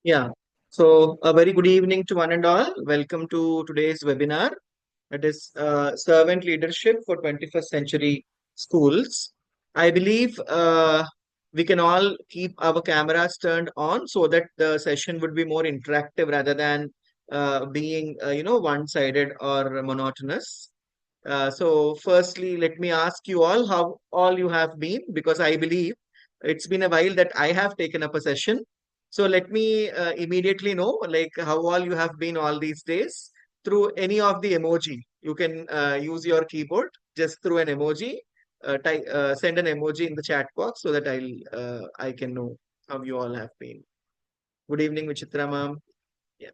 Yeah. So a very good evening to one and all. Welcome to today's webinar. It is Servant Leadership for 21st Century Schools. I believe we can all keep our cameras turned on so that the session would be more interactive rather than being, one-sided or monotonous. So firstly, let me ask you all how all you have been, because I believe it's been a while that I have taken up a session. So let me immediately know like how all you have been all these days through any of the emoji. You can use your keyboard just through an emoji. Send an emoji in the chat box so that I can know how you all have been. Good evening, Vichitra ma'am. Yeah,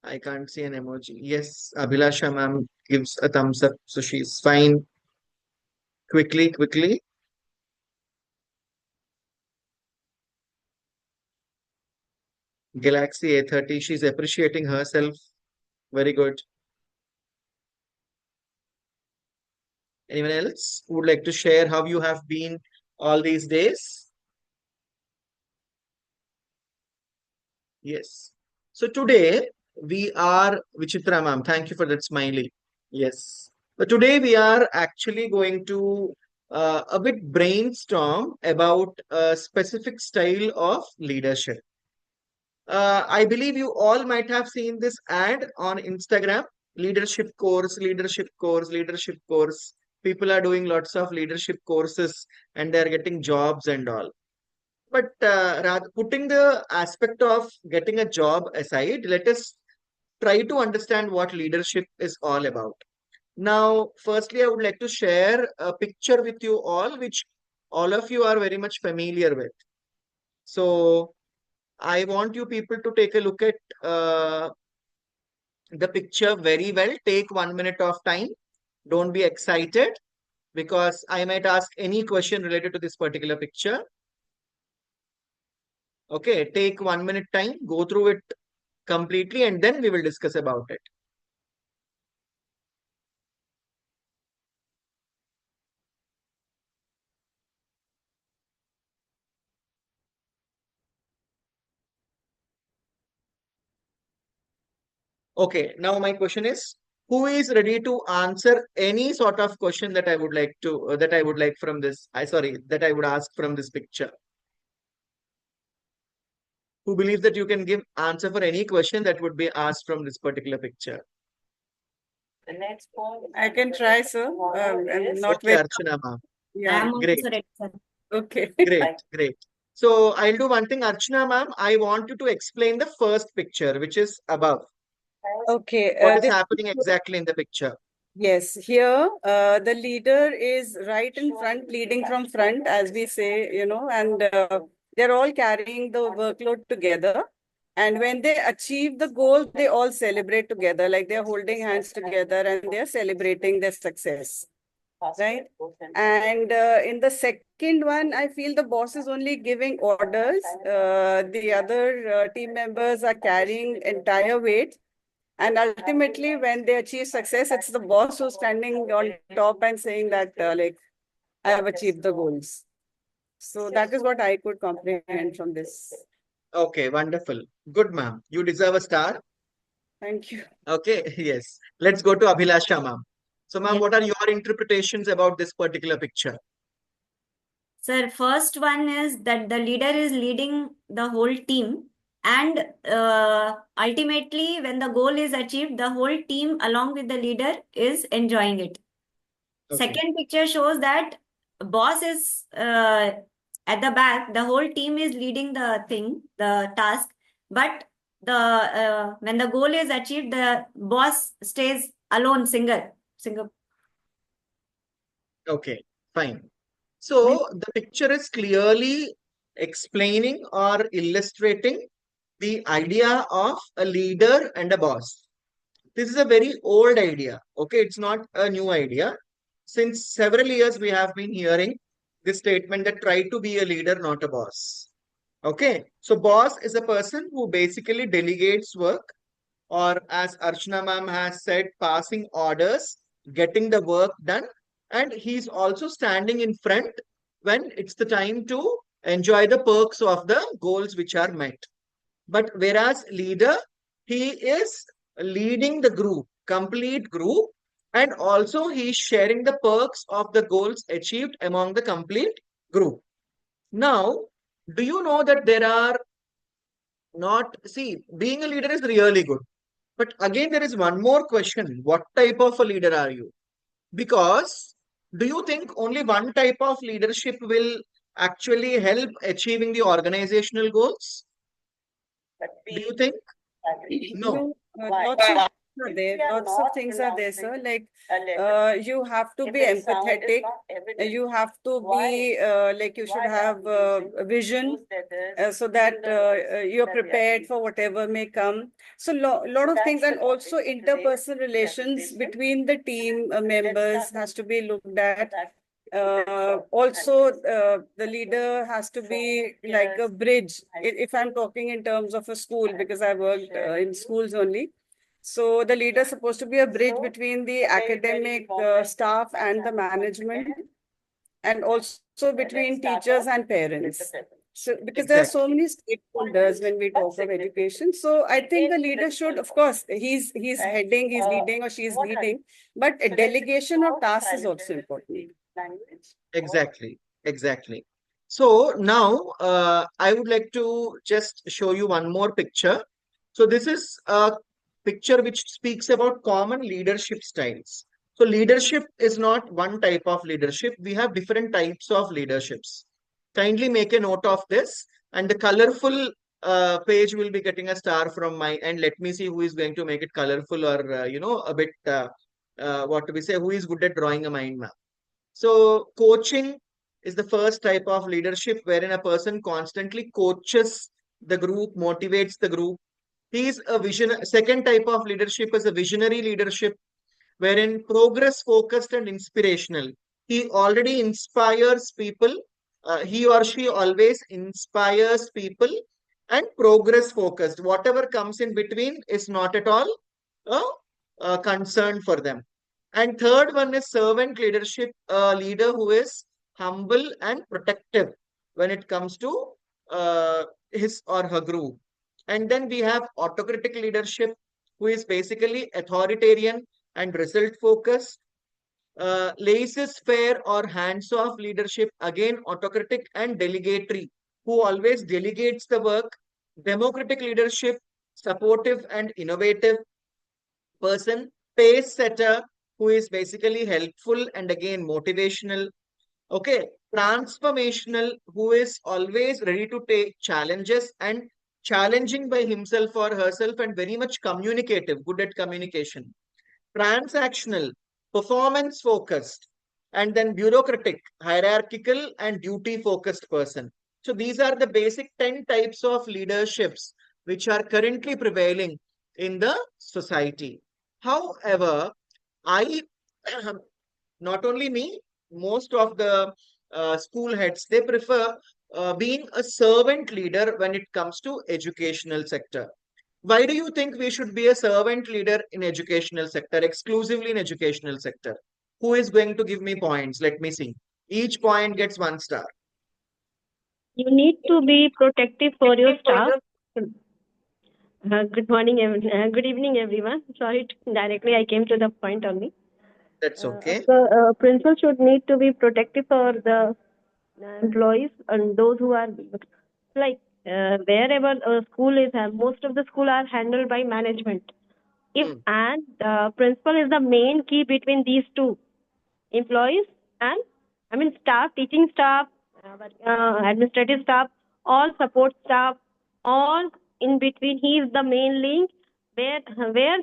I can't see an emoji. Yes, Abhilasha ma'am gives a thumbs up, so she's fine. Quickly, quickly. Galaxy A30, she's appreciating herself. Very good. Anyone else who would like to share how you have been all these days? Yes. So today we are Vichitra ma'am. Thank you for that smiley. Yes. But today we are actually going to a bit brainstorm about a specific style of leadership. I believe you all might have seen this ad on Instagram. Leadership course, leadership course, leadership course. People are doing lots of leadership courses and they're getting jobs and all. But rather putting the aspect of getting a job aside, let us try to understand what leadership is all about. Now, firstly, I would like to share a picture with you all, which all of you are very much familiar with. So, I want you people to take a look at the picture very well. Take 1 minute of time. Don't be excited because I might ask any question related to this particular picture. Okay, take 1 minute time, go through it completely, and then we will discuss about it. Okay, now my question is, who is ready to answer any sort of question that I would like to that I would like from this? I sorry, that I would ask from this picture. Who believes that you can give answer for any question that would be asked from this particular picture? I can try, sir. I'm not Okay, very. Archana ma'am. Yeah. I'm Great, also ready, sir. Okay. great, great. So I'll do one thing, Archana ma'am. I want you to explain the first picture, which is above. Okay. What is happening exactly in the picture? Yes, here the leader is right in front, leading from front, as we say, and they're all carrying the workload together. And when they achieve the goal, they all celebrate together, like they're holding hands together and they're celebrating their success. Right? And in the second one, I feel the boss is only giving orders. The other team members are carrying entire weight. And ultimately, when they achieve success, it's the boss who's standing on top and saying that, I have achieved the goals. So that is what I could comprehend from this. Okay, wonderful. Good, ma'am. You deserve a star. Thank you. Okay, yes. Let's go to Abhilasha, ma'am. So, ma'am, Yes. what are your interpretations about this particular picture? Sir, first one is that the leader is leading the whole team, and ultimately, when the goal is achieved, the whole team, along with the leader, is enjoying it. Okay, Second picture shows that boss is at the back. The whole team is leading the thing, the task, but the when the goal is achieved, the boss stays alone, single. okay, fine. So, the picture is clearly explaining or illustrating the idea of a leader and a boss. This is a very old idea. Okay, it's not a new idea. Since several years, we have been hearing this statement that try to be a leader, not a boss. Okay, so boss is a person who basically delegates work, or as Archana ma'am has said, passing orders, getting the work done, and he's also standing in front when it's the time to enjoy the perks of the goals which are met. But whereas leader, he is leading the group, complete group, and also he is sharing the perks of the goals achieved among the complete group. Now, do you know that there are not, see, being a leader is really good. But again, there is one more question. What type of a leader are you? Because do you think only one type of leadership will actually help achieving the organizational goals? Do you think? No. Lots of things are there. Lots of things are there, sir. Like, you have to be empathetic. You have to be, like, you should have a vision so that you're prepared for whatever may come. So, lot of things, and also interpersonal relations between the team members has to be looked at. Also, the leader has to be like a bridge. If I'm talking in terms of a school, because I worked in schools only. So the leader is supposed to be a bridge between the academic staff and the management, and also between teachers and parents. So, because there are so many stakeholders when we talk of education. So I think the leader should, of course, he's heading, he's leading, or she's leading, but a delegation of tasks is also important. Exactly, exactly. So now I would like to just show you one more picture. So this is a picture which speaks about common leadership styles. So leadership is not one type of leadership. We have different types of leaderships. Kindly make a note of this, and the colorful page will be getting a star from my end. Let me see who is going to make it colorful, or a bit what do we say? Who is good at drawing a mind map? So coaching is the first type of leadership wherein a person constantly coaches the group, motivates the group. He is a vision. Second type of leadership is a visionary leadership wherein progress focused and inspirational. He already inspires people. He or she always inspires people, and progress focused. Whatever comes in between is not at all a concern for them. And third one is servant leadership, a leader who is humble and protective when it comes to his or her group. And then we have autocratic leadership, who is basically authoritarian and result focused. Laissez-faire or hands-off leadership, again autocratic and delegatory, who always delegates the work. Democratic leadership, supportive and innovative person. Pace setter, who is basically helpful and again motivational. Okay, transformational, who is always ready to take challenges and challenging by himself or herself, and very much communicative, good at communication. Transactional, performance focused, and then bureaucratic, hierarchical, and duty focused person. So these are the basic 10 types of leaderships which are currently prevailing in the society. However, I, not only me, most of the school heads, they prefer being a servant leader when it comes to educational sector. Why do you think we should be a servant leader in educational sector, exclusively in educational sector? Who is going to give me points? Let me see. Each point gets 1 star. You need to be protective for your staff. Good evening, everyone. Sorry, directly I came to the point only. That's okay. The principal should need to be protective for the employees and those who are like wherever a school is. Most of the school are handled by management. And the principal is the main key between these two employees and staff, teaching staff, administrative staff, all support staff, all in between. He is the main link where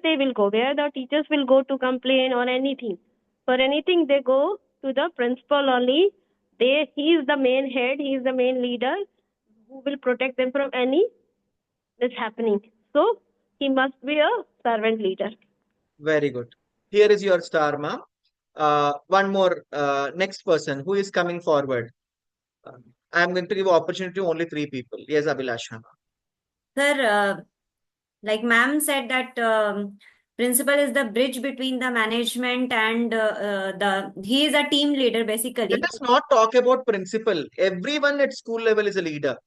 they will go, where the teachers will go to complain or anything. For anything, they go to the principal only. He is the main head, he is the main leader who will protect them from any that's happening. So he must be a servant leader. Very good. Here is your star, ma'am. One more, next person who is coming forward. I'm going to give opportunity to only 3 people. Yes, Abhilasha. Sir, like ma'am said that Principal is the bridge between the management and he is a team leader Let basically. us not talk about principal. Everyone at school level is a leader.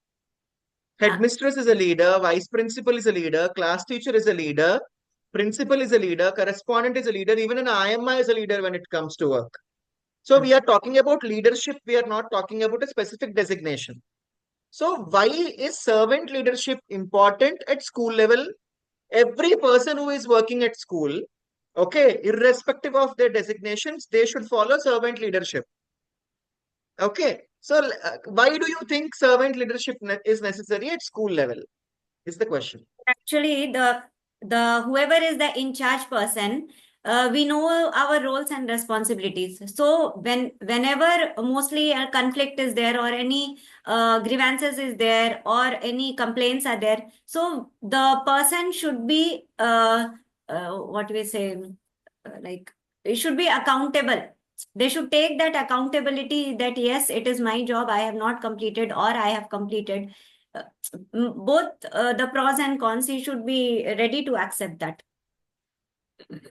Headmistress is a leader, vice principal is a leader, class teacher is a leader, principal is a leader, correspondent is a leader, even an IMI is a leader when it comes to work. So we are talking about leadership, we are not talking about a specific designation. So why is servant leadership important at school level? Every person who is working at school, okay, irrespective of their designations, they should follow servant leadership. Okay, so why do you think servant leadership is necessary at school level? Is the question. Actually, the whoever is the in charge person, we know our roles and responsibilities. So whenever mostly a conflict is there or any grievances is there or any complaints are there, so the person should be what we say, like it should be accountable. They should take that accountability that yes, it is my job, I have not completed or I have completed. Both the pros and cons, he should be ready to accept that.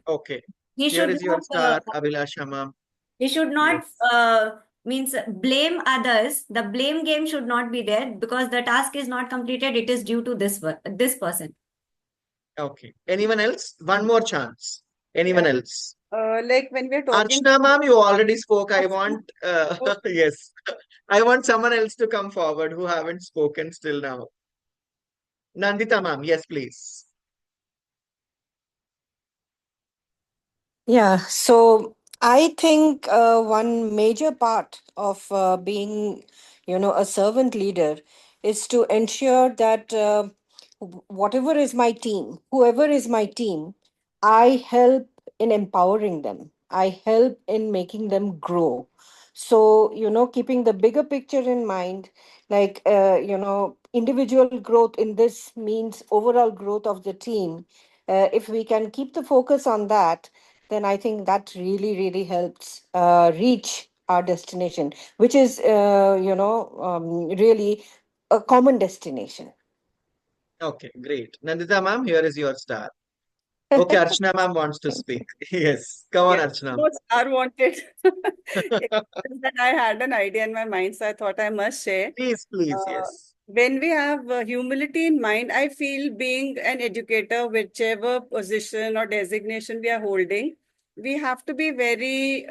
Okay. He Here should is your not star, Abhilasha ma'am. he should not Yes. means blame others. The blame game should not be there because the task is not completed. It is due to this person. Okay. Anyone else? One more chance. Anyone Yeah. else? Like when we're talking. Archana ma'am, you already spoke. I want, yes, I want someone else to come forward who haven't spoken still now. Nandita ma'am, yes, please. Yeah, so I think one major part of being, a servant leader is to ensure that whatever is my team, whoever is my team, I help in empowering them. I help in making them grow. So, keeping the bigger picture in mind, like, individual growth in this means overall growth of the team. If we can keep the focus on that, then I think that really, really helps reach our destination, which is, really a common destination. Okay, great. Nandita ma'am, here is your star. Okay, Archana ma'am wants to speak. Yes, come on, Yeah, Archana no star wanted. It's that I had an idea in my mind, so I thought I must share. please, Uh, yes. when we have humility in mind, I feel being an educator, whichever position or designation we are holding, we have to be very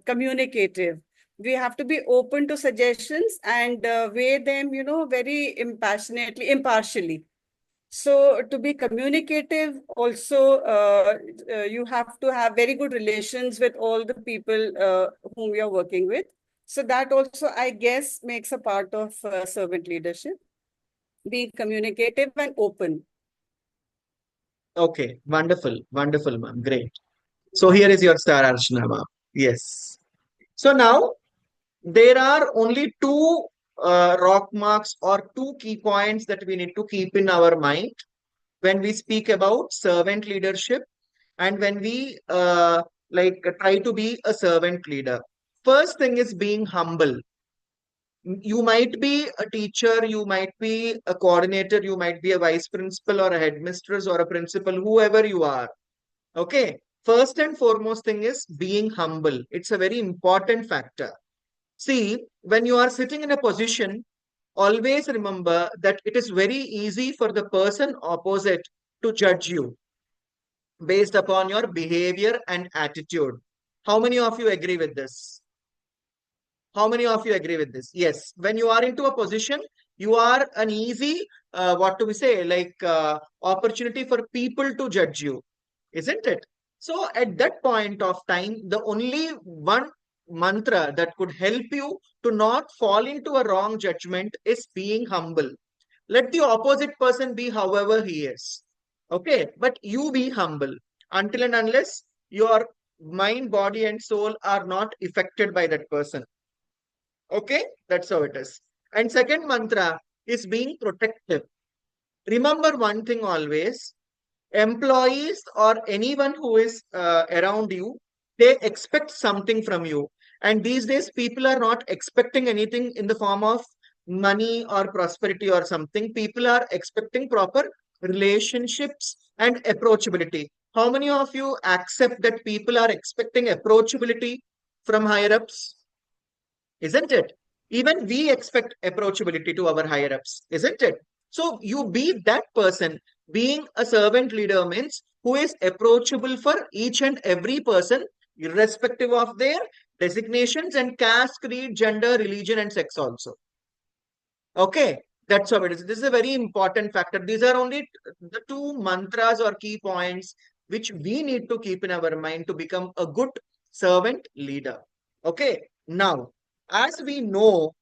communicative. We have to be open to suggestions and weigh them, very impassionately, impartially. So to be communicative, also you have to have very good relations with all the people whom you're working with. So that also, I guess, makes a part of servant leadership. Be communicative and open. Okay, wonderful, wonderful, ma'am. Great. So here is your star, Archana ma'am. Yes. So now there are only two rock marks or two key points that we need to keep in our mind when we speak about servant leadership and when we try to be a servant leader. First thing is being humble. You might be a teacher, you might be a coordinator, you might be a vice principal or a headmistress or a principal, whoever you are. Okay. First and foremost thing is being humble. It's a very important factor. See, when you are sitting in a position, always remember that it is very easy for the person opposite to judge you based upon your behavior and attitude. How many of you agree with this? How many of you agree with this? Yes. When you are into a position, you are an easy, what do we say, opportunity for people to judge you, isn't it? So at that point of time, the only one mantra that could help you to not fall into a wrong judgment is being humble. Let the opposite person be however he is. Okay, but you be humble until and unless your mind, body, and soul are not affected by that person. Okay, that's how it is. And second mantra is being protective. Remember one thing always, employees or anyone who is around you, they expect something from you. And these days, people are not expecting anything in the form of money or prosperity or something. People are expecting proper relationships and approachability. How many of you accept that people are expecting approachability from higher ups? Isn't it? Even we expect approachability to our higher ups, isn't it? So you be that person. Being a servant leader means who is approachable for each and every person, irrespective of their designations and caste, creed, gender, religion, and sex also. Okay, that's how it is. This is a very important factor. These are only the two mantras or key points which we need to keep in our mind to become a good servant leader. Okay, now, as we know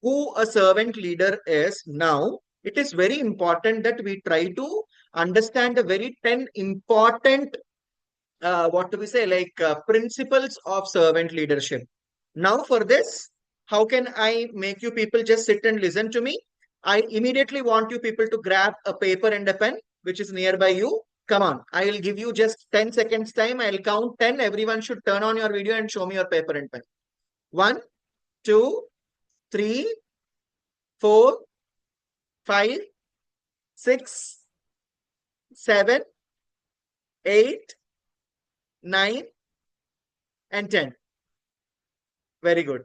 who a servant leader is now, it is very important that we try to understand the very 10 important, what do we say, like principles of servant leadership. Now, for this, how can I make you people just sit and listen to me? I immediately want you people to grab a paper and a pen, which is nearby you. Come on, I will give you just 10 seconds time. I'll count 10. Everyone should turn on your video and show me your paper and pen. 1, 2, 3, 4, 5, 6, 7, 8, 9, and 10. Very good.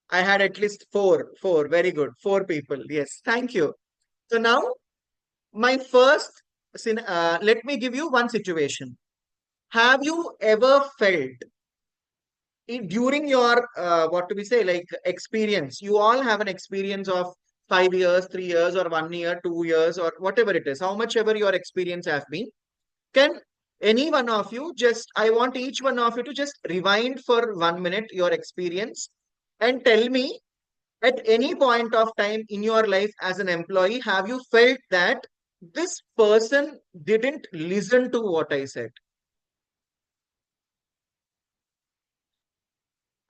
I had at least four. Very good. 4 people. Yes. Thank you. So now my first, let me give you one situation. Have you ever felt during your, what do we say, like experience, you all have an experience of 5 years, 3 years, or 1 year, 2 years, or whatever it is, how much ever your experience has been. Can any one of you just, I want each one of you to just rewind for 1 minute your experience and tell me at any point of time in your life as an employee, have you felt that this person didn't listen to what I said?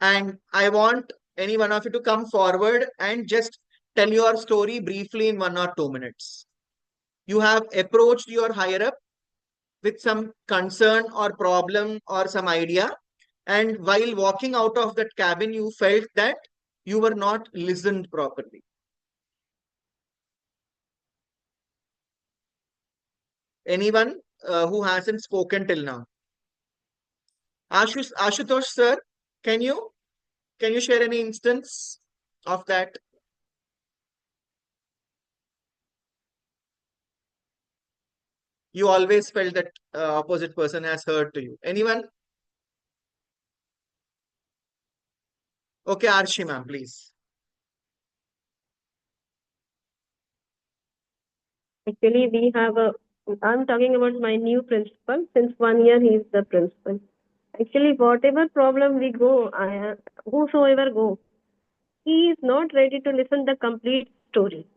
And I want any one of you to come forward and just tell your story briefly in 1 or 2 minutes. You have approached your higher up with some concern or problem or some idea. And while walking out of that cabin, you felt that you were not listened properly. Anyone who hasn't spoken till now? Ashutosh sir, can you share any instance of that? You always felt that opposite person has heard to you. Anyone? Okay, Arshi ma'am, please. Actually, we have a, I'm talking about my new principal. Since 1 year, he is the principal. Actually, whatever problem we go, whosoever go, he is not ready to listen the complete story.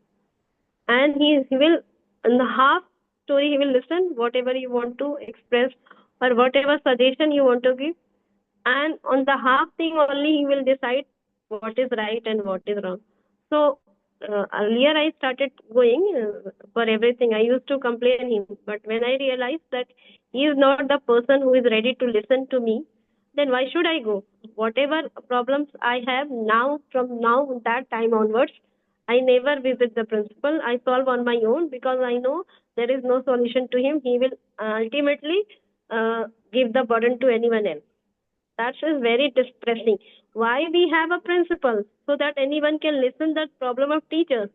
And he will, in the half story, he will listen whatever you want to express or whatever suggestion you want to give. And on the half thing only, he will decide what is right and what is wrong. So earlier I started going for everything. I used to complain him, but when I realized that he is not the person who is ready to listen to me, then why should I go? Whatever problems I have now, from now that time onwards, I never visit the principal. I solve on my own because I know there is no solution to him. He will ultimately give the burden to anyone else. That is very distressing. Why we have a principal? So that anyone can listen that problem of teachers.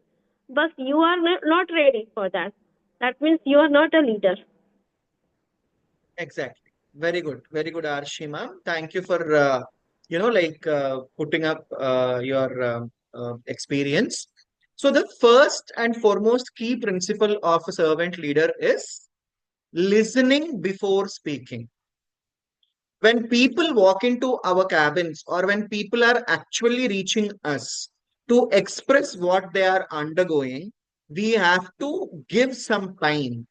But you are not ready for that. That means you are not a leader. Exactly. Very good, Arshi ma'am. Thank you for putting up your experience. So the first and foremost key principle of a servant leader is listening before speaking. When people walk into our cabins or when people are actually reaching us to express what they are undergoing, we have to give some time.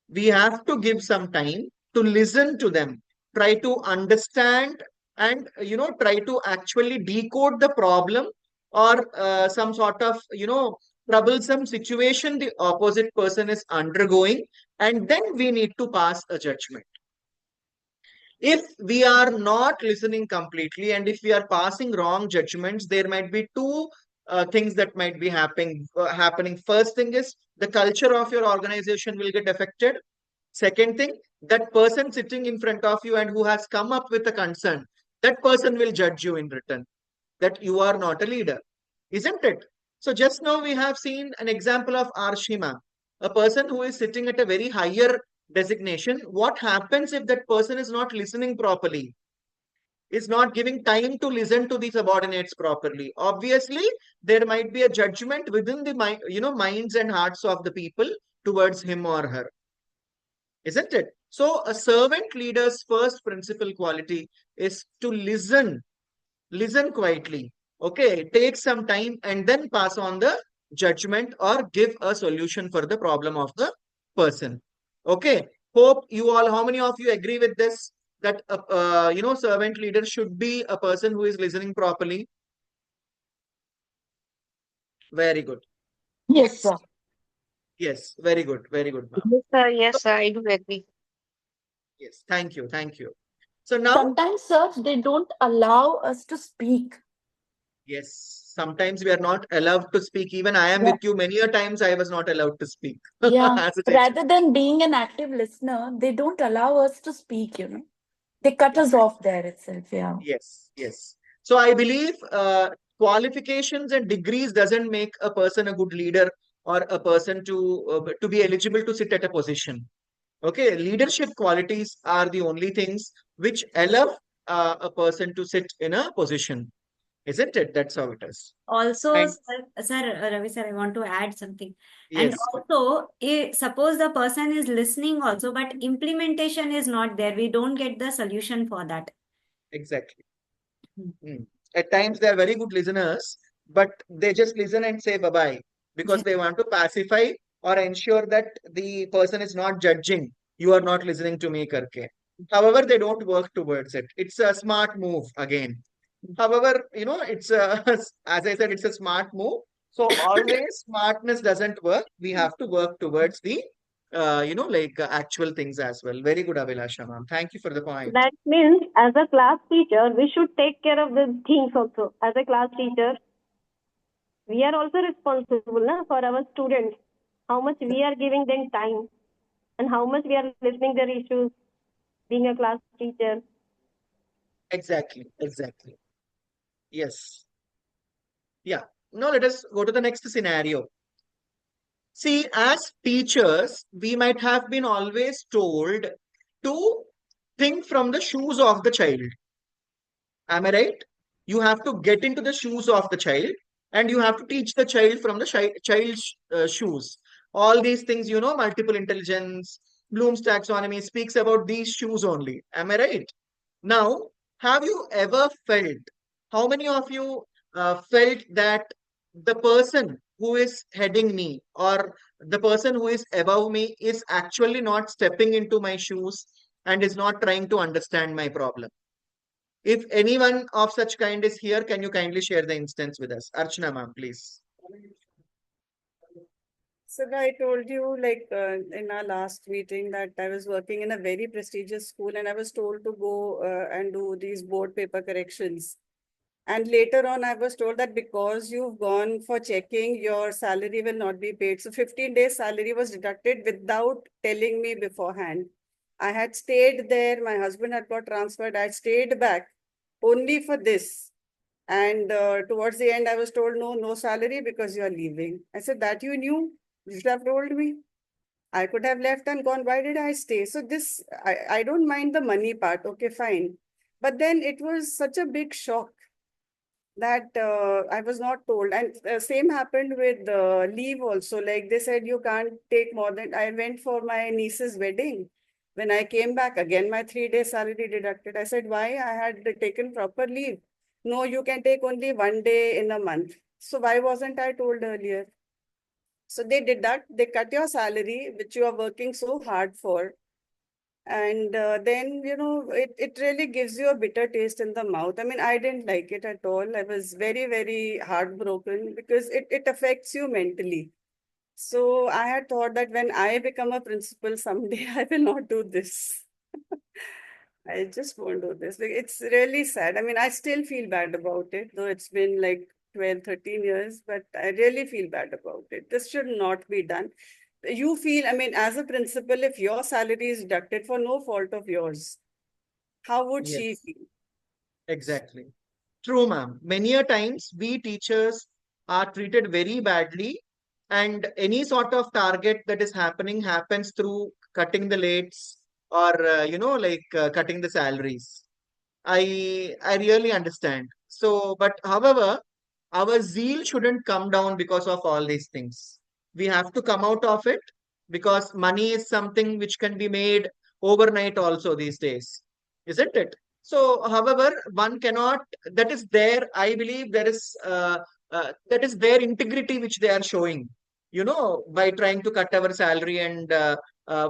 We have to give some time to listen to them, try to understand and, try to actually decode the problem or some sort of, troublesome situation the opposite person is undergoing. And then we need to pass a judgment. If we are not listening completely and if we are passing wrong judgments, there might be two things that might be happening. First thing is the culture of your organization will get affected. Second thing, that person sitting in front of you and who has come up with a concern, that person will judge you in return that you are not a leader, isn't it? So just now we have seen an example of Arshima, a person who is sitting at a very higher designation. What happens if that person is not listening properly? Is not giving time to listen to the subordinates properly? Obviously, there might be a judgment within the mind, minds and hearts of the people towards him or her, isn't it? So a servant leader's first principal quality is to listen quietly, okay, take some time and then pass on the judgment or give a solution for the problem of the person. Okay, hope you all, how many of you agree with this, that servant leader should be a person who is listening properly? Very good. Yes, sir. Yes, very good, ma'am. Yes, sir. Yes, sir. I do agree. Yes, thank you. So now, Sometimes, sir, they don't allow us to speak. yes, sometimes we are not allowed to speak. Even I am Yeah. with you, many a times I was not allowed to speak Yeah. as a teacher. Rather than being an active listener, they don't allow us to speak, you know. They cut us off there itself. Yeah. Yes. So I believe qualifications and degrees doesn't make a person a good leader or a person to be eligible to sit at a position. Okay, leadership qualities are the only things which allow a person to sit in a position, isn't it? That's how it is. Also, And Ravi sir, I want to add something. And yes, also, suppose the person is listening also, but implementation is not there. We don't get the solution for that. exactly. At times they are very good listeners, but they just listen and say bye-bye because they want to pacify or ensure that the person is not judging. You are not listening to me, karke. However, they don't work towards it. It's a smart move again. However, it's as I said, it's a smart move. So always smartness doesn't work. We have to work towards the, actual things as well. Very good, Abhilasha, ma'am. Thank you for the point. That means, as a class teacher, we should take care of the things also. As a class teacher, we are also responsible for our students. How much we are giving them time and how much we are listening their issues, being a class teacher. Exactly. Yes. Yeah. Now let us go to the next scenario. See, as teachers, we might have been always told to think from the shoes of the child. Am I right? You have to get into the shoes of the child and you have to teach the child from the child's shoes. All these things, multiple intelligence, Bloom's taxonomy speaks about these shoes only. Am I right? Now, have you ever felt, how many of you felt that the person who is heading me or the person who is above me is actually not stepping into my shoes and is not trying to understand my problem? If anyone of such kind is here, can you kindly share the instance with us? Archana ma'am, please. So I told you, like in our last meeting, that I was working in a very prestigious school and I was told to go and do these board paper corrections. And later on, I was told that because you've gone for checking, your salary will not be paid. So 15 days salary was deducted without telling me beforehand. I had stayed there. My husband had got transferred. I stayed back only for this. And towards the end, I was told, no salary because you are leaving. I said, that you knew? You should have told me. I could have left and gone. Why did I stay? So this, I don't mind the money part. Okay, fine. But then it was such a big shock that I was not told. And same happened with leave also. Like they said, you can't take more than, I went for my niece's wedding. When I came back, again, my 3 days salary deducted. I said, why? I had taken proper leave. No, you can take only 1 day in a month. So why wasn't I told earlier? So they they cut your salary, which you are working so hard for. And then, it really gives you a bitter taste in the mouth. I mean, I didn't like it at all. I was very, very heartbroken because it affects you mentally. So I had thought that when I become a principal someday, I will not do this. I just won't do this. Like, it's really sad. I mean, I still feel bad about it, though it's been like 12, 13 years, but I really feel bad about it. This should not be done. you feel, I mean, as a principal, if your salary is deducted for no fault of yours, how would she Yes, feel? exactly. True, ma'am. Many a times we teachers are treated very badly, and any sort of target that is happening happens through cutting the rates or cutting the salaries. I really understand. So, but however, our zeal shouldn't come down because of all these things. We have to come out of it because money is something which can be made overnight also these days, isn't it? So, however, one cannot, that is there, I believe that is their integrity which they are showing, by trying to cut our salary and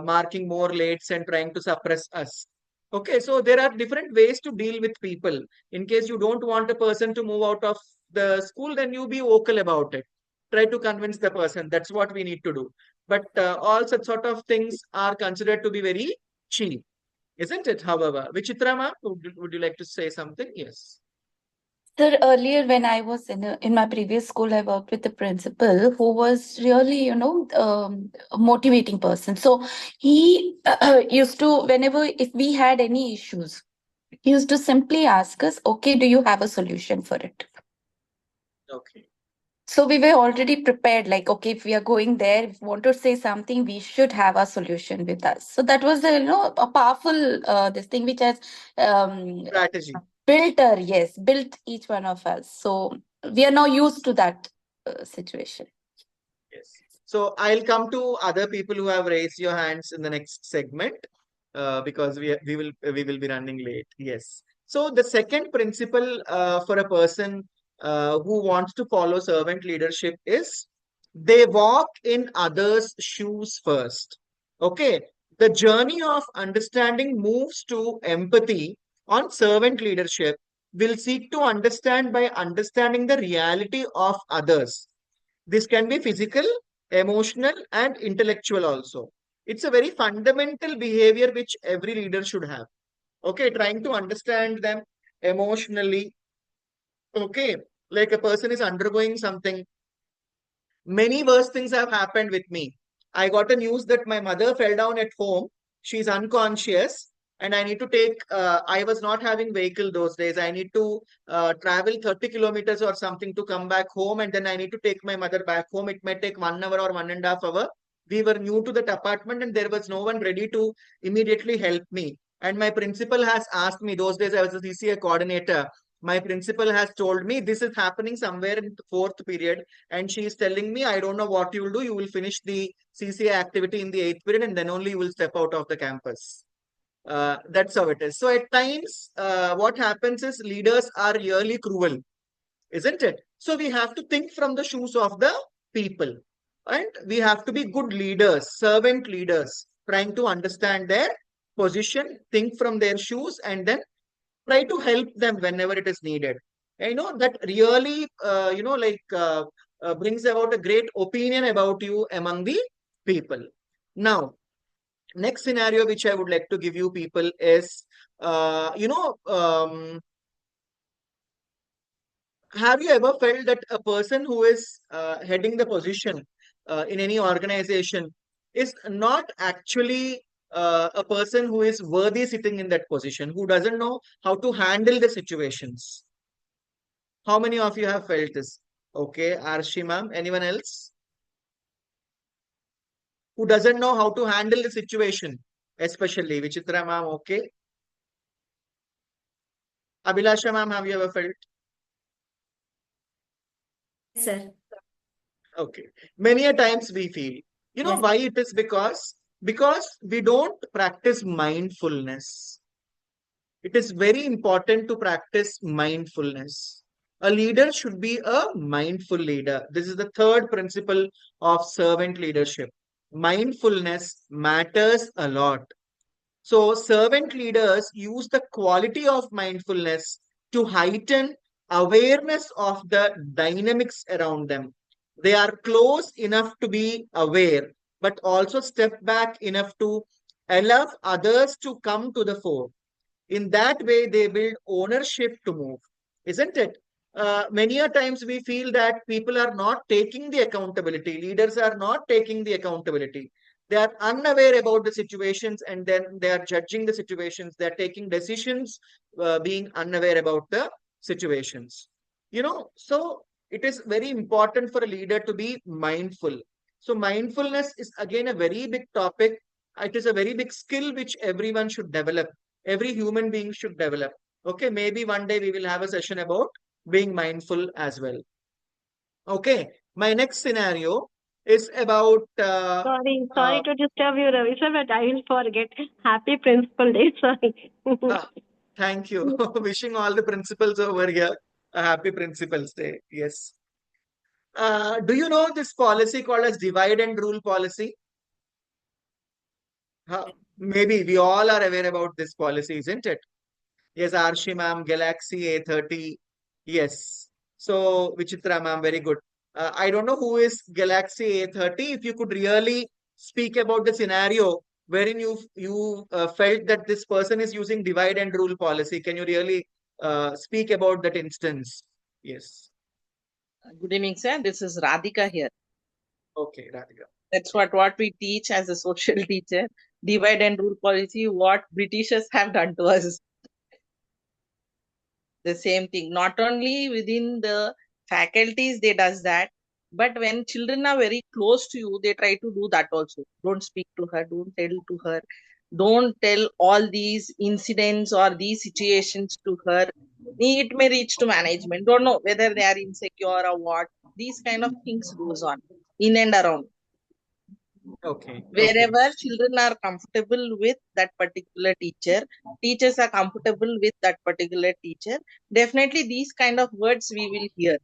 marking more lates and trying to suppress us. Okay, so there are different ways to deal with people. In case you don't want a person to move out of the school, then you be vocal about it. Try to convince the person. That's what we need to do. But all such sort of things are considered to be very cheap, isn't it? However, Vichitra ma'am, would you like to say something? Yes. Sir, earlier when I was in my previous school, I worked with a principal who was really, a motivating person. So he used to, whenever if we had any issues, he used to simply ask us, "Okay, do you have a solution for it?" Okay. So we were already prepared, like, okay, if we are going there, if we want to say something, we should have a solution with us. So that was a powerful this thing which has Strategy. built each one of us. So we are now used to that situation. Yes. So I'll come to other people who have raised your hands in the next segment, because we will be running late. Yes. So the second principle for a person who wants to follow servant leadership is they walk in others' shoes first. Okay. The journey of understanding moves to empathy on servant leadership will seek to understand by understanding the reality of others. This can be physical, emotional, and intellectual also. It's a very fundamental behavior which every leader should have. Okay, trying to understand them emotionally. Okay, like a person is undergoing something. Many worse things have happened with me. I got a news that my mother fell down at home. She's unconscious, and I need to take. I was not having vehicle those days. I need to travel 30 kilometers or something to come back home, and then I need to take my mother back home. It might take 1 hour or 1.5 hours. We were new to that apartment, and there was no one ready to immediately help me. And my principal has asked me. Those days, I was a CCA coordinator. My principal has told me this is happening somewhere in the fourth period, and she is telling me, I don't know what you will do. You will finish the CCA activity in the eighth period, and then only you will step out of the campus. That's how it is. So at times, what happens is leaders are really cruel, isn't it? So we have to think from the shoes of the people, and we have to be good leaders, servant leaders, trying to understand their position, think from their shoes, and then try to help them whenever it is needed. That really, brings about a great opinion about you among the people. Now, next scenario which I would like to give you people is, have you ever felt that a person who is heading the position in any organization is not actually a person who is worthy sitting in that position, who doesn't know how to handle the situations? How many of you have felt this? Okay, Arshi ma'am, anyone else who doesn't know how to handle the situation, especially Vichitra ma'am? Okay, Abhilasha ma'am, have you ever felt? Sir. Okay, many a times we feel, Yes. why it is, because we don't practice mindfulness. It is very important to practice mindfulness. A leader should be a mindful leader. This is the third principle of servant leadership. Mindfulness matters a lot. So, servant leaders use the quality of mindfulness to heighten awareness of the dynamics around them. They are close enough to be aware, but also step back enough to allow others to come to the fore. In that way, they build ownership to move, isn't it? many a times we feel that people are not taking the accountability, leaders are not taking the accountability. They are unaware about the situations and then they are judging the situations. They are taking decisions, being unaware about the situations. So it is very important for a leader to be mindful. So mindfulness is again a very big topic. It is a very big skill which everyone should develop. Every human being should develop. Okay, maybe one day we will have a session about being mindful as well. Okay, my next scenario is about Sorry to disturb you, Ravi sir, but I will forget. Happy Principal Day. Sorry. thank you. Wishing all the principals over here a happy Principals Day. Yes. Do you know this policy called as divide and rule policy? Maybe we all are aware about this policy, isn't it? Yes, Arshi ma'am, Galaxy A30. Yes. So, Vichitra ma'am, very good. I don't know who is Galaxy A30. If you could really speak about the scenario wherein you felt that this person is using divide and rule policy, can you really speak about that instance? Yes. Good evening, sir. This is Radhika here. Okay, Radhika. That's what we teach as a social teacher. Divide and rule policy, what Britishers have done to us. The same thing. Not only within the faculties they does that, but when children are very close to you, they try to do that also. Don't speak to her, don't tell to her, don't tell all these incidents or these situations to her. It may reach to management. Don't know whether they are insecure or what. These kind of things goes on in and around. Okay. Wherever children are comfortable with that particular teacher, teachers are comfortable with that particular teacher, definitely these kind of words we will hear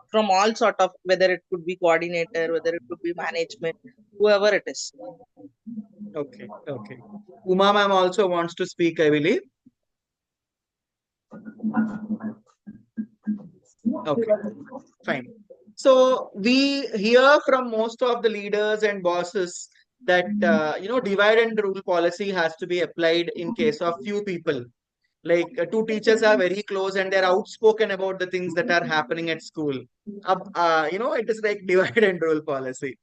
from all sort of, whether it could be coordinator, whether it could be management, whoever it is. Okay. Uma ma'am also wants to speak, I believe. Okay, fine. So we hear from most of the leaders and bosses that divide and rule policy has to be applied in case of few people. Like two teachers are very close and they're outspoken about the things that are happening at school. It is like divide and rule policy,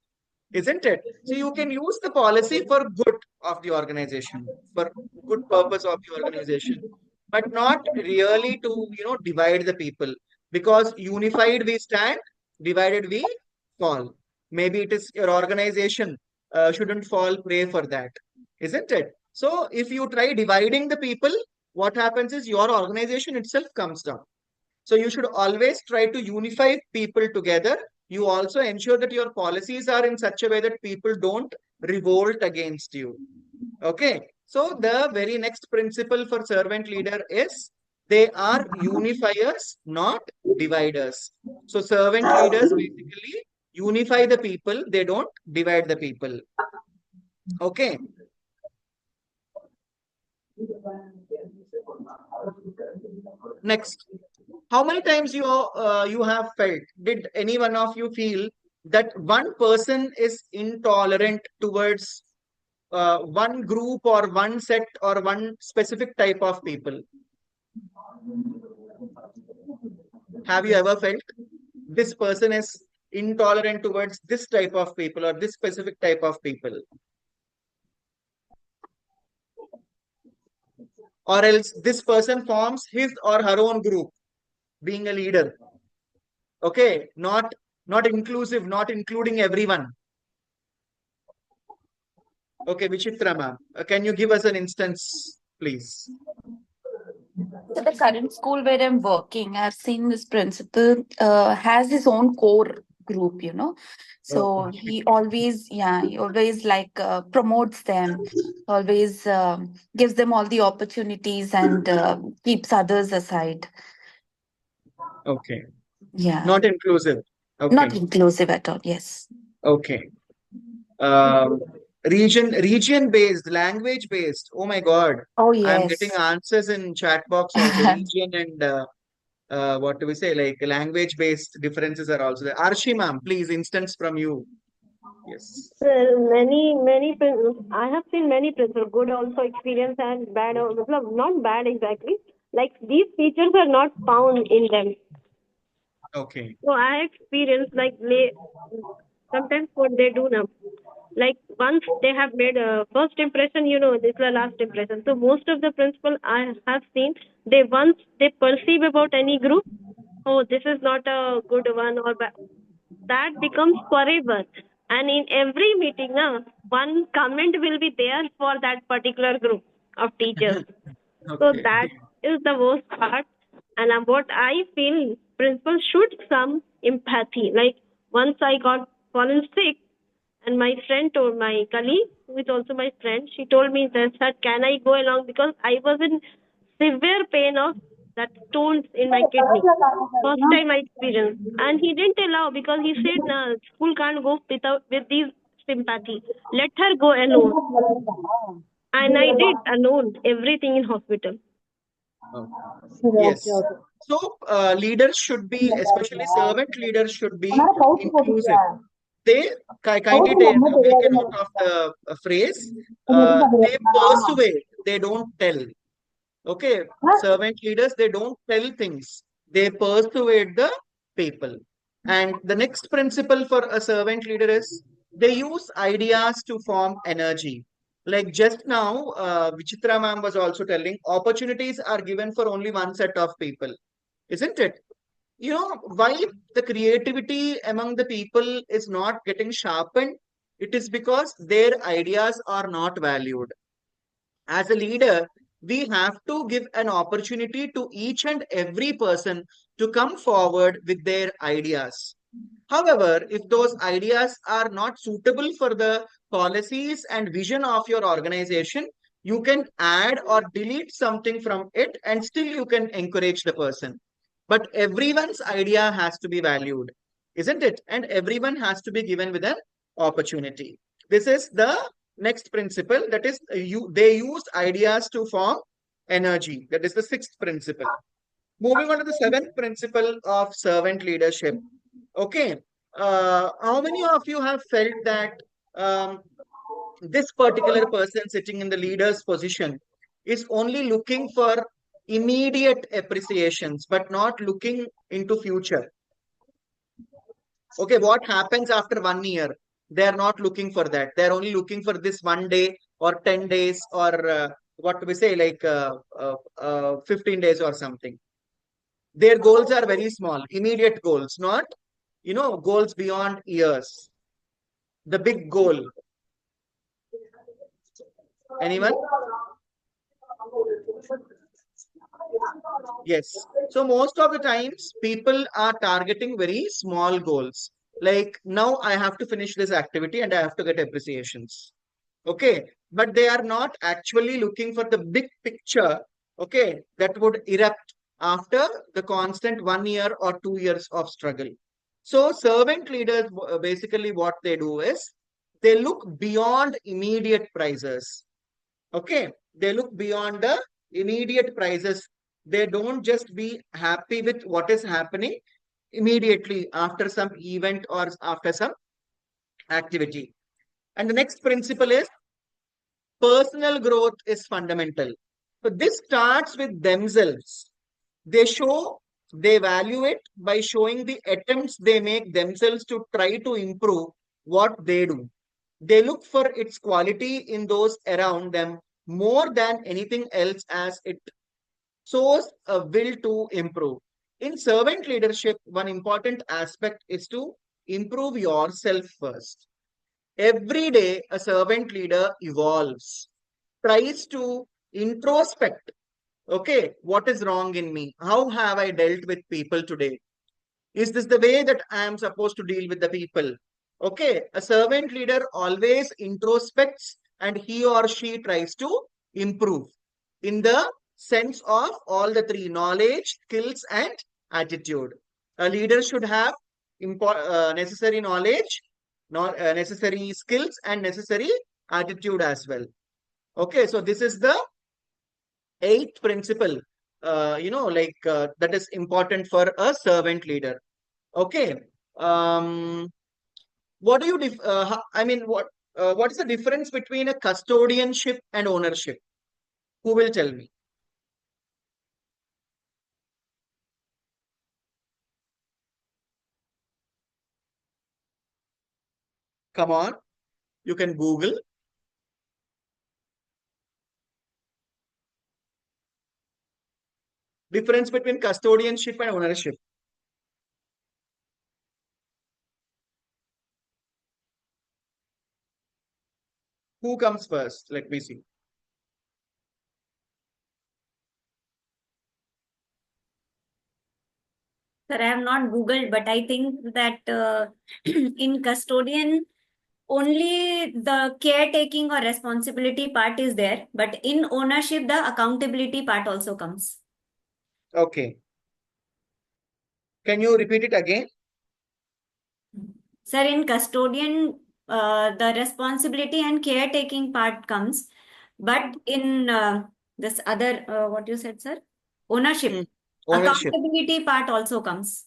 isn't it? So you can use the policy for good of the organization, for good purpose of the organization, but not really to divide the people, because unified we stand, divided we fall. Maybe it is your organization shouldn't fall prey for that, isn't it? So if you try dividing the people, what happens is your organization itself comes down. So you should always try to unify people together. You also ensure that your policies are in such a way that people don't revolt against you. Okay. So the very next principle for servant leader is they are unifiers, not dividers. So servant leaders basically unify the people, they don't divide the people. Okay. Next. How many times you have felt, did any one of you feel that one person is intolerant towards one group or one set or one specific type of people? Have you ever felt this person is intolerant towards this type of people or this specific type of people? Or else this person forms his or her own group, being a leader. Okay, not inclusive, not including everyone. Okay, Vichitra ma'am, can you give us an instance, please? So the current school where I'm working, I've seen this principal has his own core group, So Okay. he always like promotes them, always gives them all the opportunities and keeps others aside. Okay. Yeah. Not inclusive. Okay. Not inclusive at all. Yes. Okay. Region based, language based. Oh my God. Oh I'm getting yes. answers in chat box also. Region and what do we say? Like language based differences are also there. Arshi ma'am, please, instance from you. Yes. I have seen many principals, good also experience and bad, not bad exactly. Like these features are not found in them. Okay. So I experienced like sometimes what they do now, like once they have made a first impression, this is the last impression. So most of the principal I have seen, they once they perceive about any group, oh, this is not a good one or that becomes forever. And in every meeting, now one comment will be there for that particular group of teachers. So Okay. that is the worst part. And what I feel, principal should some empathy. Like once I got fallen sick, and my friend told my colleague, who is also my friend, she told me that can I go along because I was in severe pain of that stones in my kidney. First time I experienced, and he didn't allow because he said, "No, school can't go without with these sympathy. Let her go alone." And I did alone everything in hospital. Okay. Yes. So, leaders should be, especially servant leaders, should be inclusive. They kindly make a note of the phrase. They persuade, they don't tell. Okay, servant leaders, they don't tell things. They persuade the people. And the next principle for a servant leader is they use ideas to form energy. Like just now, Vichitra ma'am was also telling, opportunities are given for only one set of people, isn't it? You know, why the creativity among the people is not getting sharpened? It is because their ideas are not valued. As a leader, we have to give an opportunity to each and every person to come forward with their ideas. However, if those ideas are not suitable for the policies and vision of your organization, you can add or delete something from it and still you can encourage the person. But everyone's idea has to be valued, isn't it? And everyone has to be given with an opportunity. This is the next principle, that is they use ideas to form energy. That is the sixth principle. Moving on to the seventh principle of servant leadership. Okay. How many of you have felt that um, this particular person sitting in the leader's position is only looking for immediate appreciations, but not looking into future? Okay, what happens after 1 year? They are not looking for that. They are only looking for this 1 day or 10 days or what do we say, like 15 days or something. Their goals are very small, immediate goals, not, goals beyond years. The big goal. Anyone? Yes. So most of the times people are targeting very small goals. Like now I have to finish this activity and I have to get appreciations. Okay. But they are not actually looking for the big picture. Okay. That would erupt after the constant 1 year or 2 years of struggle. So servant leaders, basically what they do is they look beyond immediate prizes. Okay. They look beyond the immediate prizes. They don't just be happy with what is happening immediately after some event or after some activity. And the next principle is personal growth is fundamental. So this starts with themselves. They value it by showing the attempts they make themselves to try to improve what they do. They look for its quality in those around them more than anything else, as it shows a will to improve. In servant leadership, one important aspect is to improve yourself first. Every day, a servant leader evolves, tries to introspect. Okay, what is wrong in me? How have I dealt with people today? Is this the way that I am supposed to deal with the people? Okay, a servant leader always introspects and he or she tries to improve in the sense of all the three: knowledge, skills, and attitude. A leader should have necessary knowledge, necessary skills, and necessary attitude as well. Okay, so this is the eighth principle, that is important for a servant leader. Okay. What do you, I mean, what is the difference between a custodianship and ownership? Who will tell me? Come on, you can Google. Difference between custodianship and ownership. Who comes first? Let me see. Sir, I have not Googled, but I think that in custodian, only the caretaking or responsibility part is there, but in ownership, the accountability part also comes. Okay. Can you repeat it again? Sir, in custodian, the responsibility and caretaking part comes, but in this other, what you said, sir? Ownership. Ownership. Accountability part also comes.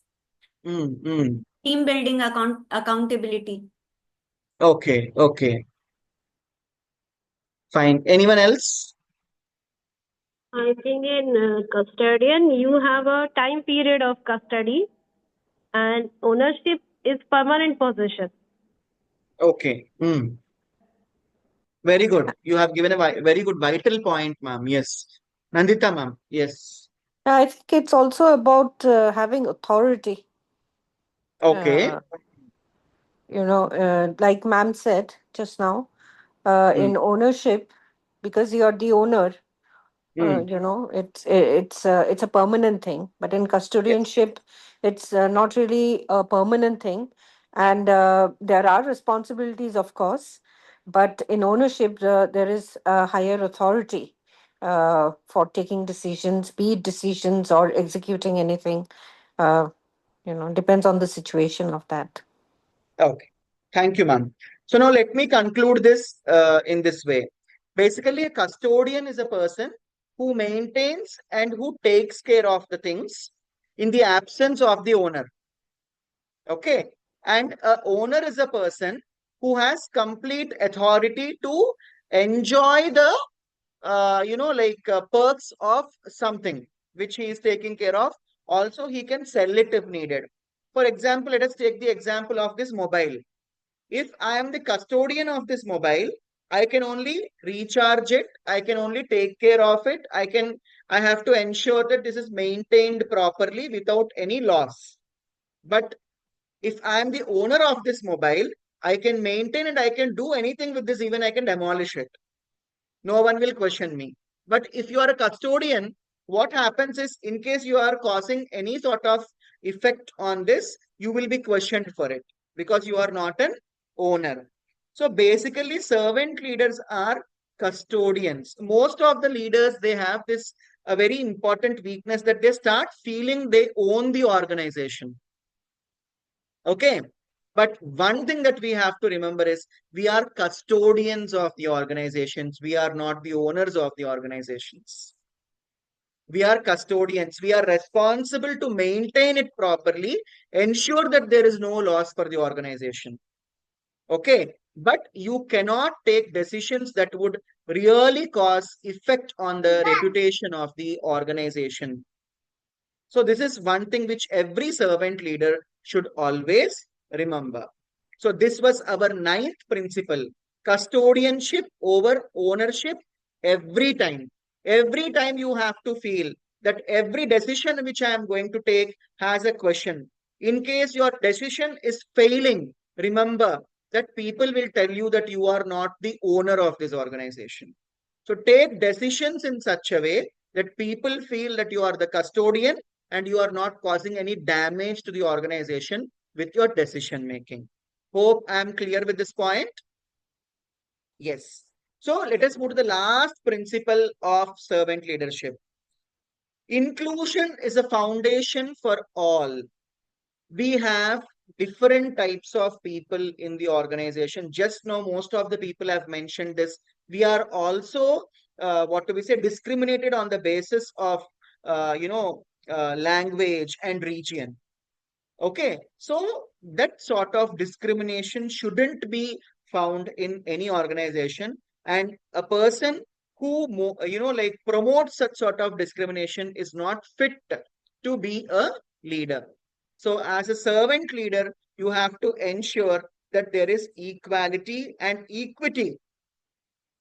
Team building, accountability. Okay, okay. Fine. Anyone else? I think in custodian, you have a time period of custody, and ownership is permanent possession. Okay. Very good. You have given a very good vital point, ma'am. Yes. Nandita, ma'am. Yes. I think it's also about having authority. Okay. Like ma'am said just now, in ownership, because you're the owner, it's a permanent thing. But in custodianship, it's not really a permanent thing, and there are responsibilities, of course. But in ownership, there is a higher authority for taking decisions, be it decisions or executing anything. Depends on the situation of that. Okay. Thank you, ma'am. So now let me conclude this in this way. Basically, a custodian is a person who maintains and who takes care of the things in the absence of the owner. Okay. And a owner is a person who has complete authority to enjoy the perks of something which he is taking care of. Also, he can sell it if needed. For example, let us take the example of this mobile. If I am the custodian of this mobile, I can only recharge it. I can only take care of it. I have to ensure that this is maintained properly without any loss. But if I am the owner of this mobile, I can maintain and I can do anything with this, even I can demolish it. No one will question me. But if you are a custodian, what happens is, in case you are causing any sort of effect on this, you will be questioned for it because you are not an owner. So basically, servant leaders are custodians. Most of the leaders, they have this a very important weakness that they start feeling they own the organization. Okay. But one thing that we have to remember is we are custodians of the organizations. We are not the owners of the organizations. We are custodians. We are responsible to maintain it properly, ensure that there is no loss for the organization. Okay. But you cannot take decisions that would really cause effect on the reputation of the organization. So this is one thing which every servant leader should always remember. So this was our 9th principle, custodianship over ownership. Every time you have to feel that every decision which I am going to take has a question. In case your decision is failing, remember that people will tell you that you are not the owner of this organization. So take decisions in such a way that people feel that you are the custodian and you are not causing any damage to the organization with your decision making. Hope I am clear with this point. Yes. So let us move to the last principle of servant leadership. Inclusion is a foundation for all. We have different types of people in the organization. Just now, most of the people have mentioned this. We are also, discriminated on the basis of, language and region. Okay, so that sort of discrimination shouldn't be found in any organization, and a person who promotes such sort of discrimination is not fit to be a leader. So as a servant leader, you have to ensure that there is equality and equity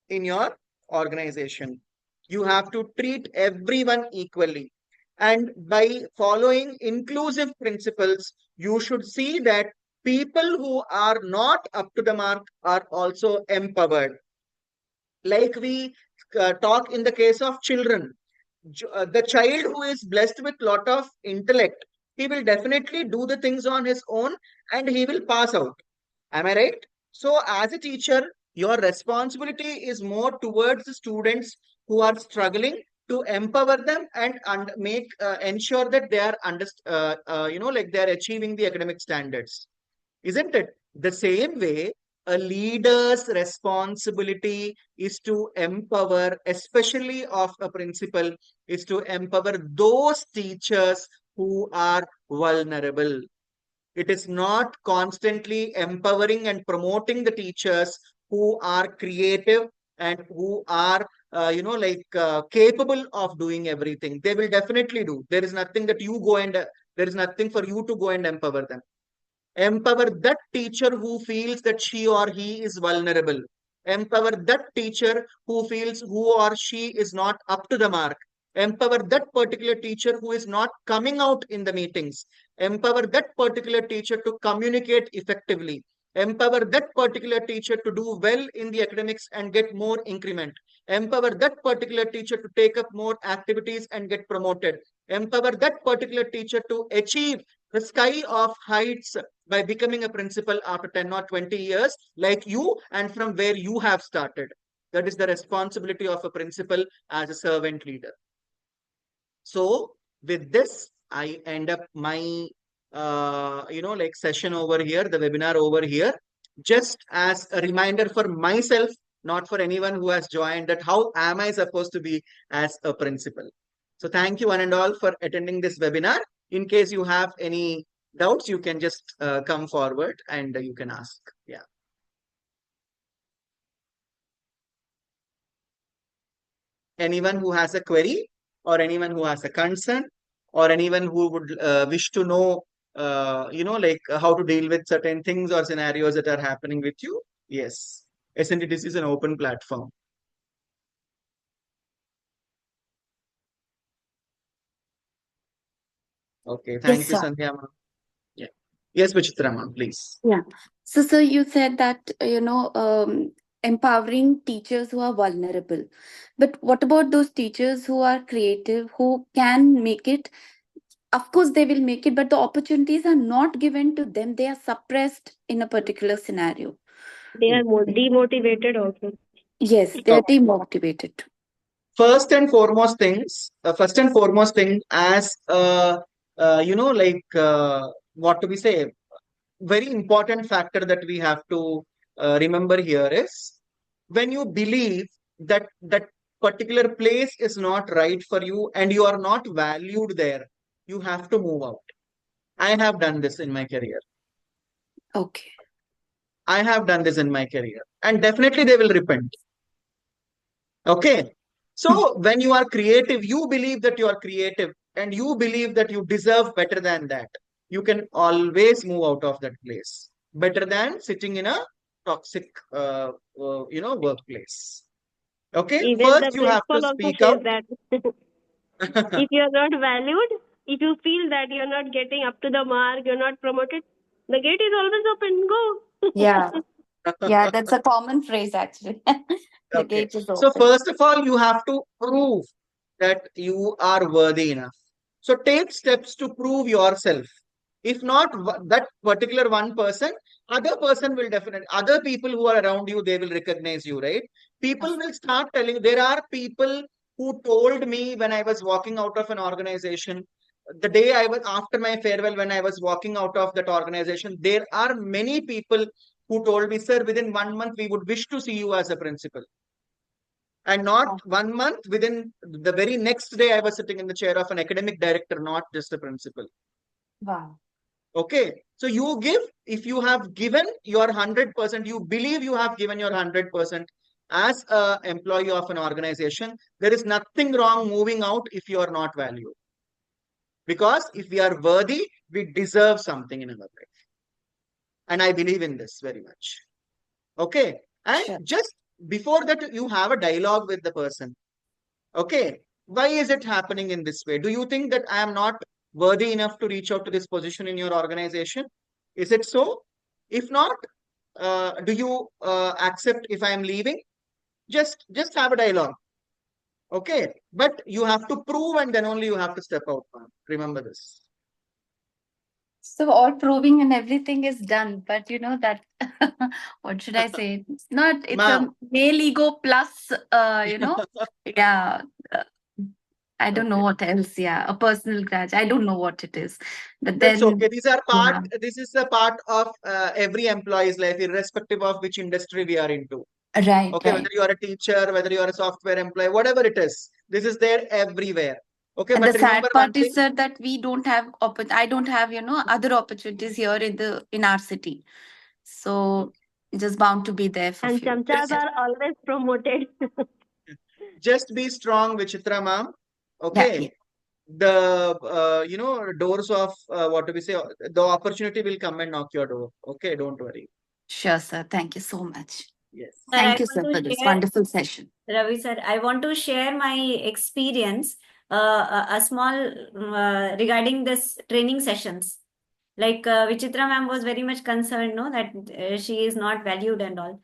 in your organization. You have to treat everyone equally. And by following inclusive principles, you should see that people who are not up to the mark are also empowered. Like we talk in the case of children, the child who is blessed with lot of intellect, he will definitely do the things on his own and he will pass out. Am I right? So as a teacher, your responsibility is more towards the students who are struggling, to empower them and make ensure that they are like they are achieving the academic standards. Isn't it? The same way, a leader's responsibility is to empower, especially of a principal, is to empower those teachers who are vulnerable. It is not constantly empowering and promoting the teachers who are creative and who are, capable of doing everything. They will definitely do. There is nothing that you go and there is nothing for you to go and empower them. Empower that teacher who feels that she or he is vulnerable. Empower that teacher who feels who or she is not up to the mark. Empower that particular teacher who is not coming out in the meetings. Empower that particular teacher to communicate effectively. Empower that particular teacher to do well in the academics and get more increment. Empower that particular teacher to take up more activities and get promoted. Empower that particular teacher to achieve the sky of heights by becoming a principal after 10 or 20 years, like you, and from where you have started. That is the responsibility of a principal as a servant leader. So with this, I end up my session over here, the webinar over here, just as a reminder for myself, not for anyone who has joined, that how am I supposed to be as a principal. So thank you one and all for attending this webinar. In case you have any doubts, you can just come forward and you can ask. Yeah. Anyone who has a query, or anyone who has a concern, or anyone who would wish to know, how to deal with certain things or scenarios that are happening with you. Yes. SNTTC is an open platform. Okay. Thank Yes, you, sir. Sandhya ma'am. Yeah. Yes, Vichitra ma'am, please. Yeah. So, sir, you said that, empowering teachers who are vulnerable. But what about those teachers who are creative, who can make it? Of course, they will make it, but the opportunities are not given to them. They are suppressed in a particular scenario. They are demotivated also. Yes, they are demotivated. First and foremost thing, as what do we say? Very important factor that we have to remember here is, when you believe that that particular place is not right for you and you are not valued there, you have to move out. I have done this in my career. Okay. I have done this in my career, and definitely they will repent. Okay. So when you are creative, you believe that you are creative and you believe that you deserve better than that. You can always move out of that place. Better than sitting in a toxic, workplace. Okay. Even First, the you have to principal also speak says out. that if you are not valued, if you feel that you're not getting up to the mark, you're not promoted, the gate is always open. Go. Yeah. Yeah, that's a common phrase actually. The Okay. gate is So open. first of all, you have to prove that you are worthy enough. So take steps to prove yourself. If not that particular one person, other person will definitely, other people who are around you, they will recognize you, right? People will start telling. There are people who told me when I was walking out of an organization, the day I was after my farewell, when I was walking out of that organization, there are many people who told me, sir, within 1 month, we would wish to see you as a principal. And not 1 month, within the very next day, I was sitting in the chair of an academic director, not just a principal. Wow. Okay. So you give, if you have given your 100%, you believe you have given your 100% as an employee of an organization, there is nothing wrong moving out if you are not valued. Because if we are worthy, we deserve something in our life. And I believe in this very much. Okay. And Sure. just before that, you have a dialogue with the person. Okay. Why is it happening in this way? Do you think that I am not worthy enough to reach out to this position in your organization? Is it so? If not, do you accept if I am leaving? Just have a dialogue. Okay. But you have to prove and then only you have to step out. Ma'am. Remember this. So all proving and everything is done, but you know that what should I say? It's not, it's a Ma'am. male ego plus yeah. uh, I don't know Okay. what else, yeah, a personal grudge. I don't know what it is. But That's then okay. These are yeah, this is a part of every employee's life, irrespective of which industry we are into. right, Okay, whether right. you are a teacher, whether you are a software employee, whatever it is, this is there everywhere. Okay, And the but remember sad one part is, thing. sir, that we don't have I don't have, other opportunities here in our city. So it's just bound to be there for And few. chamchas Just are always promoted. just be strong, Vichitra ma'am. Yeah, Okay, yeah. the doors of what do we say? The opportunity will come and knock your door. Okay, don't worry. Sure, sir. Thank you so much. Yes. Sir, I Thank you, sir, want for to this share, wonderful session. Ravi sir, I want to share my experience, a small regarding this training sessions. Like Vichitra ma'am was very much concerned, no, that she is not valued and all.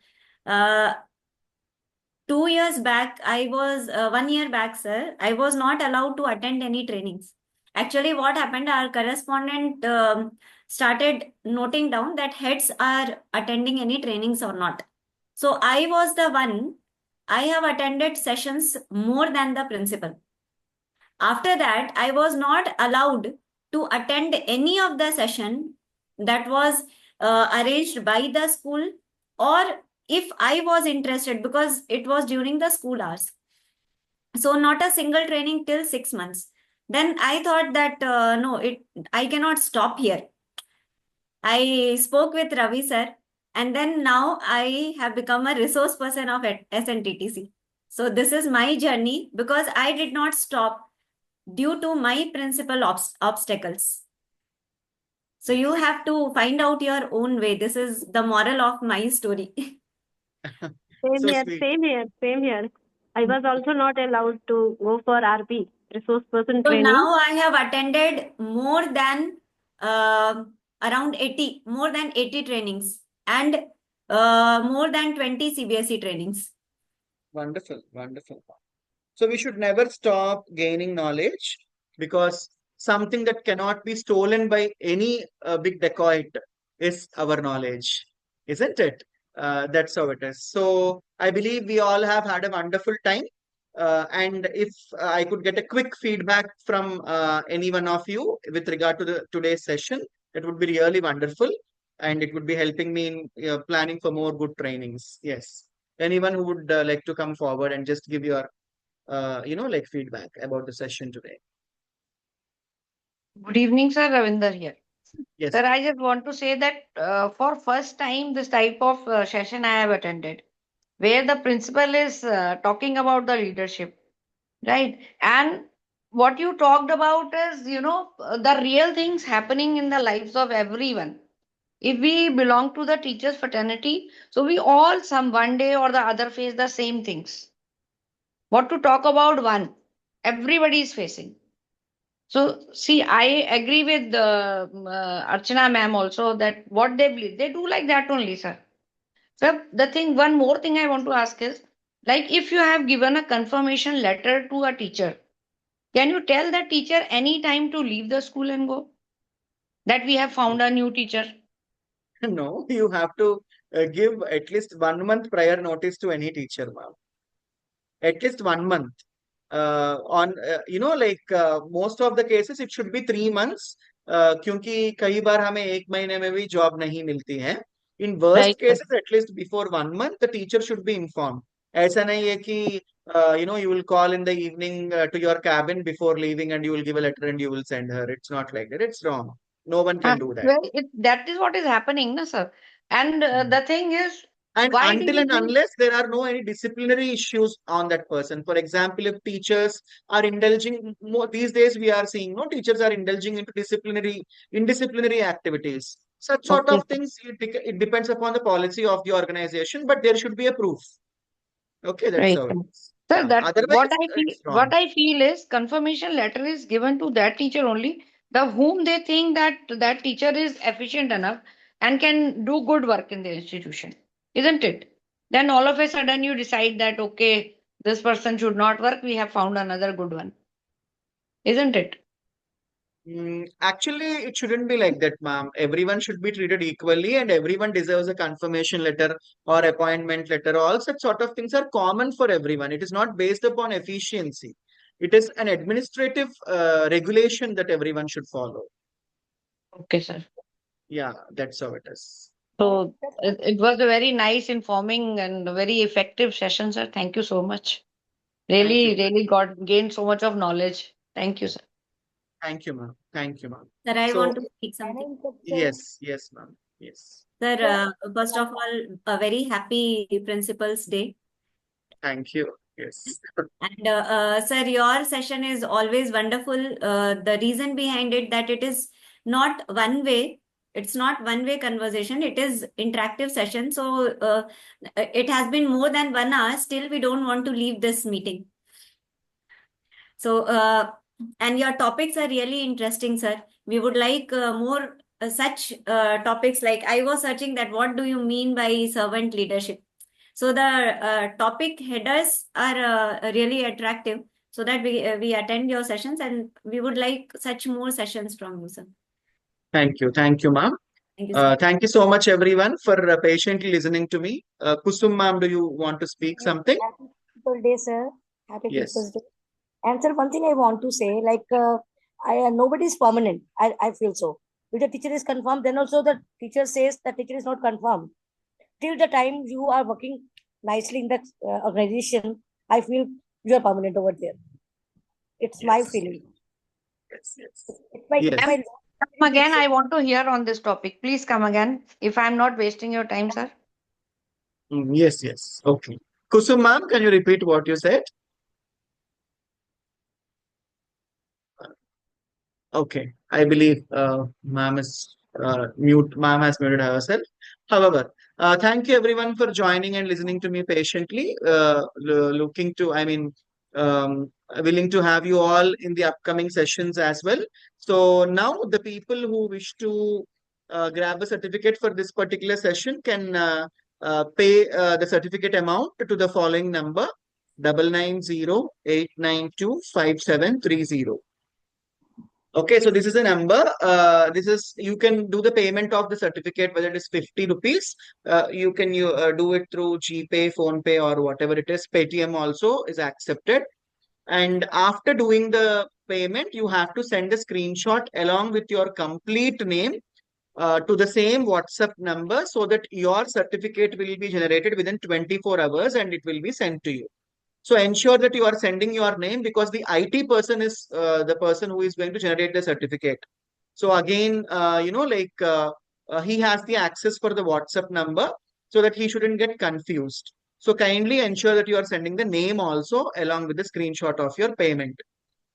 2 years back, 1 year back, sir, I was not allowed to attend any trainings. Actually, what happened, our correspondent started noting down that heads are attending any trainings or not. So I was the one, I have attended sessions more than the principal. After that, I was not allowed to attend any of the session that was arranged by the school, or if I was interested, because it was during the school hours. So not a single training till 6 months. Then I thought that no, I cannot stop here. I spoke with Ravi sir, and then now I have become a resource person of SNTTC. So this is my journey, because I did not stop due to my principal obstacles. So you have to find out your own way. This is the moral of my story. Same So here, sweet. same here, same here. I was also not allowed to go for RP, resource person So training. now I have attended more than around 80, more than 80 trainings, and more than 20 CBSE trainings. Wonderful, wonderful. So we should never stop gaining knowledge, because something that cannot be stolen by any big dacoit is our knowledge, isn't it? That's how it is. So I believe we all have had a wonderful time. And if I could get a quick feedback from any one of you with regard to today's session, it would be really wonderful, and it would be helping me in planning for more good trainings. Yes. Anyone who would like to come forward and just give your like feedback about the session today. Good evening, sir. Ravinder here. Yes. Sir, I just want to say that for first time this type of session I have attended, where the principal is talking about the leadership, right? And what you talked about is, the real things happening in the lives of everyone. If we belong to the teachers fraternity, so we all some one day or the other face the same things. What to talk about one? Everybody is facing. So, see, I agree with Archana ma'am also that what they believe, they do like that only, sir. So, one more thing I want to ask is, like, if you have given a confirmation letter to a teacher, can you tell the teacher any time to leave the school and go? That we have found a new teacher. No, you have to give at least 1 month prior notice to any teacher, ma'am. At least 1 month. Most of the cases it should be 3 months. क्योंकि कई बार हमें 1 महीने में भी job नहीं मिलती है. In worst Right, sir. cases, at least before 1 month, the teacher should be informed. ऐसा नहीं है कि you will call in the evening to your cabin before leaving and you will give a letter and you will send her. It's not like that. It's wrong. No one can do that. Well, that is what is happening, na, sir. And the thing is, And why do until you and think? unless there are no any disciplinary issues on that person. For example, if teachers are indulging more these days, we are seeing no teachers are indulging into indisciplinary activities. Such sort Okay, of things, it depends upon the policy of the organization, but there should be a proof. Okay, that's right. how it is. Sir, that Otherwise, it's what wrong. I feel is confirmation letter is given to that teacher only, the whom they think that that teacher is efficient enough and can do good work in the institution, isn't it? Then all of a sudden you decide that okay, this person should not work. We have found another good one, isn't it? Actually, it shouldn't be like that, ma'am. Everyone should be treated equally, and everyone deserves a confirmation letter or appointment letter. All such sort of things are common for everyone. It is not based upon efficiency. It is an administrative regulation that everyone should follow. Okay, sir. Yeah, that's how it is. So it was a very nice, informing, and very effective session, sir. Thank you so much. Thank Really, you. really gained so much of knowledge. Thank you, sir. Thank you, ma'am. Thank you, ma'am. Sir, I So, want to speak something. yes, yes, ma'am. Yes. Sir, first of all, a very happy Principal's Day. Thank you. Yes. And sir, your session is always wonderful. The reason behind it that it is not one way. It's not one-way conversation. It is interactive session. So it has been more than 1 hour. Still, we don't want to leave this meeting. So and your topics are really interesting, sir. We would like more such topics. Like I was searching that what do you mean by servant leadership? So the topic headers are really attractive, so that we attend your sessions, and we would like such more sessions from you, sir. Thank you. Thank you, ma'am. Thank you, sir. Thank you so much, everyone, for patiently listening to me. Kusum, ma'am, do you want to speak something? Happy People's Day, sir. Happy Yes. People's Day. And sir, one thing I want to say, like, nobody is permanent. I feel so. If the teacher is confirmed, then also the teacher says the teacher is not confirmed. Till the time you are working nicely in that organization, I feel you are permanent over there. It's my Yes. feeling. Yes. Yes. If Yes. I Come again, I want to hear on this topic. Please come again. If I'm not wasting your time, sir. Yes. Yes. Okay. Kusum, ma'am, can you repeat what you said? Okay. I believe ma'am is mute. Ma'am has muted herself. However, thank you everyone for joining and listening to me patiently. Willing to have you all in the upcoming sessions as well. So now the people who wish to grab a certificate for this particular session can pay the certificate amount to the following number: 9908925730. Okay, so this is a number. You can do the payment of the certificate, whether it is 50 rupees. You can do it through GPay, PhonePe, or whatever it is. Paytm also is accepted. And after doing the payment, you have to send a screenshot along with your complete name to the same WhatsApp number, so that your certificate will be generated within 24 hours and it will be sent to you. So ensure that you are sending your name, because the IT person is the person who is going to generate the certificate. So again, he has the access for the WhatsApp number, so that he shouldn't get confused. So kindly ensure that you are sending the name also along with the screenshot of your payment.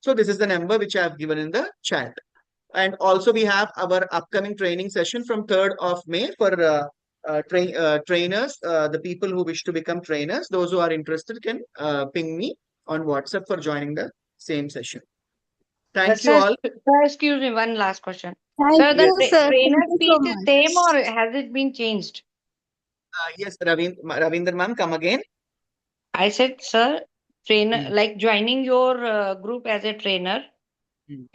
So this is the number which I have given in the chat. And also we have our upcoming training session from 3rd of May for trainers, the people who wish to become trainers. Those who are interested can ping me on WhatsApp for joining the same session. Thank you Sir, all. sir, excuse me, one last question. Thank Sir, the you, sir. trainer Thank you so fees is much. same or has it been changed? Yes, Ravinder ma'am, come again. I said, sir, trainer, like joining your group as a trainer,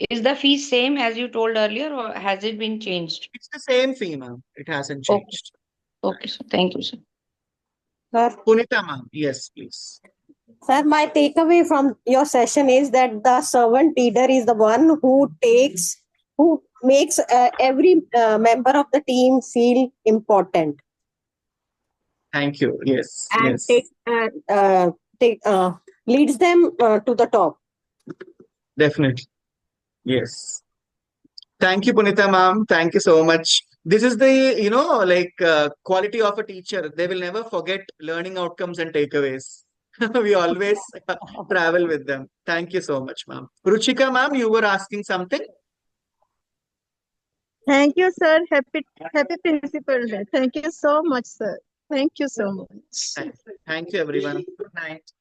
is the fee same as you told earlier, or has it been changed? It's the same fee, ma'am. It hasn't Okay. changed. Okay, sir. Thank you, sir. Sir, Punita ma'am, yes, please. sir, my takeaway from your session is that the servant leader is the one who makes every member of the team feel important Thank you. Yes, and yes, leads them to the top. definitely. Yes. Thank you, Punita ma'am. Thank you so much. This is the, quality of a teacher. They will never forget learning outcomes and takeaways. We always travel with them. Thank you so much, ma'am. Ruchika ma'am, you were asking something? Thank you, sir. Happy Principal Day. Thank you so much, sir. Thank you so much. Thank you, everyone. Good night.